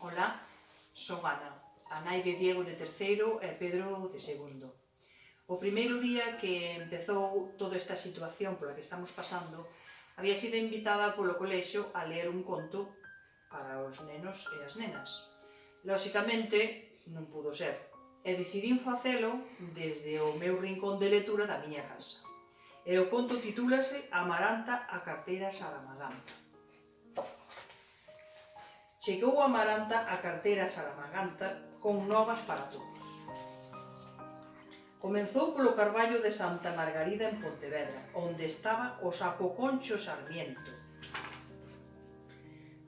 Ola, son Ana, a nai de Diego de terceiro e Pedro de segundo. O primeiro día que empezou toda esta situación pola que estamos pasando, había sido invitada polo colexio a ler un conto para os nenos e as nenas. Lóxicamente, non pudo ser, e decidín facelo desde o meu rincón de lectura da miña casa. E o conto titúlase Amaranta, a carteira saramaganta. Chegou Amaranta a carteira saramaganta con novas para todos. Comezou polo Carballo de Santa Margarida en Pontevedra, onde estaba o Sapoconcho Sarmiento.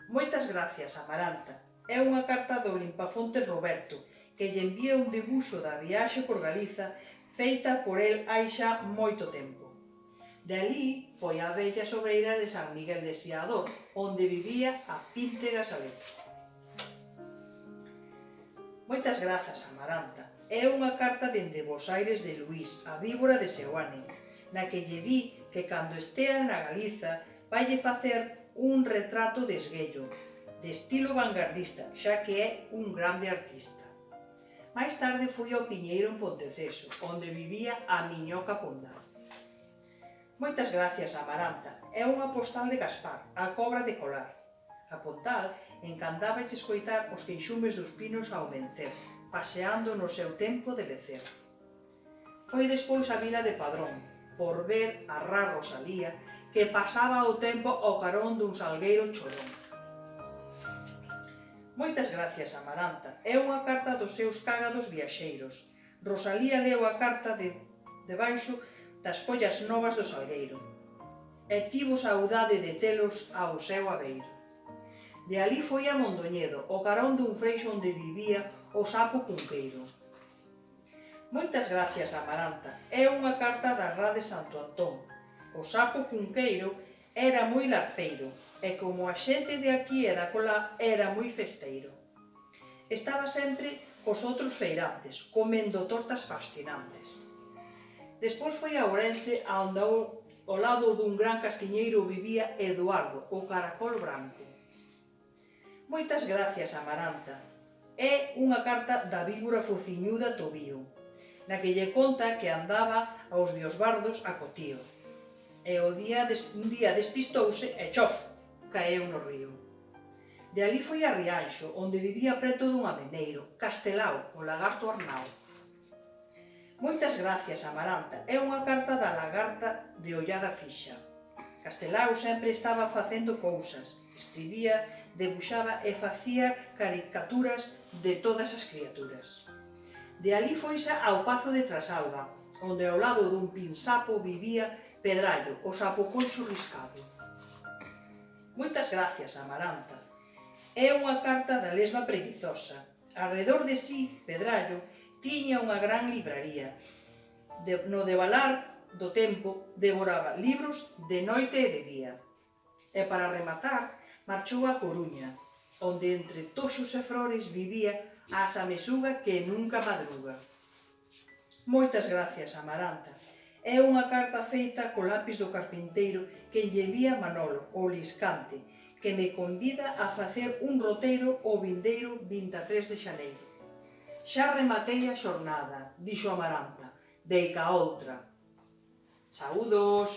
Moitas gracias, Amaranta. É unha carta do Limpafontes Roberto, que lle envía un debuxo da viaxe por Galiza feita por el hai xa moito tempo. De alí foi a vella sobreira de San Miguel de Siador, onde vivía a Píntega Salete. Moitas grazas, Amaranta. É unha carta dende Bos Aires de Luís, a víbora de Seoane, na que lle di que cando estea na Galiza vaille facer un retrato de esguello, de estilo vanguardista, xa que é un grande artista. Mais tarde fui ao Piñeiro en Ponteceso, onde vivía a miñoca Pondal. Moitas gracias, Amaranta. É unha postal de Gaspar, a cobra de colar. A Pondal encantáballe escoitar os queixumes dos pinos ao vencer, paseando no seu tempo de lecer. Foi despois a vila de Padrón, por ver a Ra Rosalía, que pasaba o tempo ao carón dun salgueiro chorón. Moitas gracias, Amaranta. É unha carta dos seus cágados viaxeiros. Rosalía leu a carta debaixo das follas novas do salgueiro e tivo saudade de telos ao seu abeiro. De alí foi a Mondoñedo, o carón dun freixo onde vivía o sapo cunqueiro. Moitas gracias, Amaranta. É unha carta da Ra de Santo Antón. O sapo cunqueiro era moi larpeiro, e como a xente de aquí e da colá era moi festeiro. Estaba sempre cos outros feirantes, comendo tortas fascinantes. Despois foi a Ourense, onde ao lado dun gran castiñeiro vivía Eduardo, o caracol branco. Moitas gracias, Amaranta. É unha carta da víbora fociñuda Tobío, na que lle conta que andaba aos biosbardos a cotío. E un día despistouse e chof, caeu no río. De alí foi a Rianxo, onde vivía preto dun ameneiro, Castelao, o lagarto Arnao. Moitas gracias, Amaranta. É unha carta da lagarta de ollada fixa. Castelao sempre estaba facendo cousas, escribía, debuxaba e facía caricaturas de todas as criaturas. De alí foise ao Pazo de Trasalba, onde ao lado dun pinsapo vivía Pedrallo, o sapoconcho riscado. Moitas gracias, Amaranta. É unha carta da lesma preguizosa. Arredor de si, Pedrallo tiña unha gran libraría. No devalar do tempo devoraba libros de noite e de día. E para rematar, marchou a Coruña, onde entre toxos e flores vivía a samesuga que nunca madruga. Moitas gracias, Amaranta. É unha carta feita co lápis do carpinteiro que lle envía Manolo, o Liscante, que me convida a facer un roteiro o vindeiro 23 de xaneiro. Xa rematei a xornada, dixo Amaranta, deica outra. Saúdos!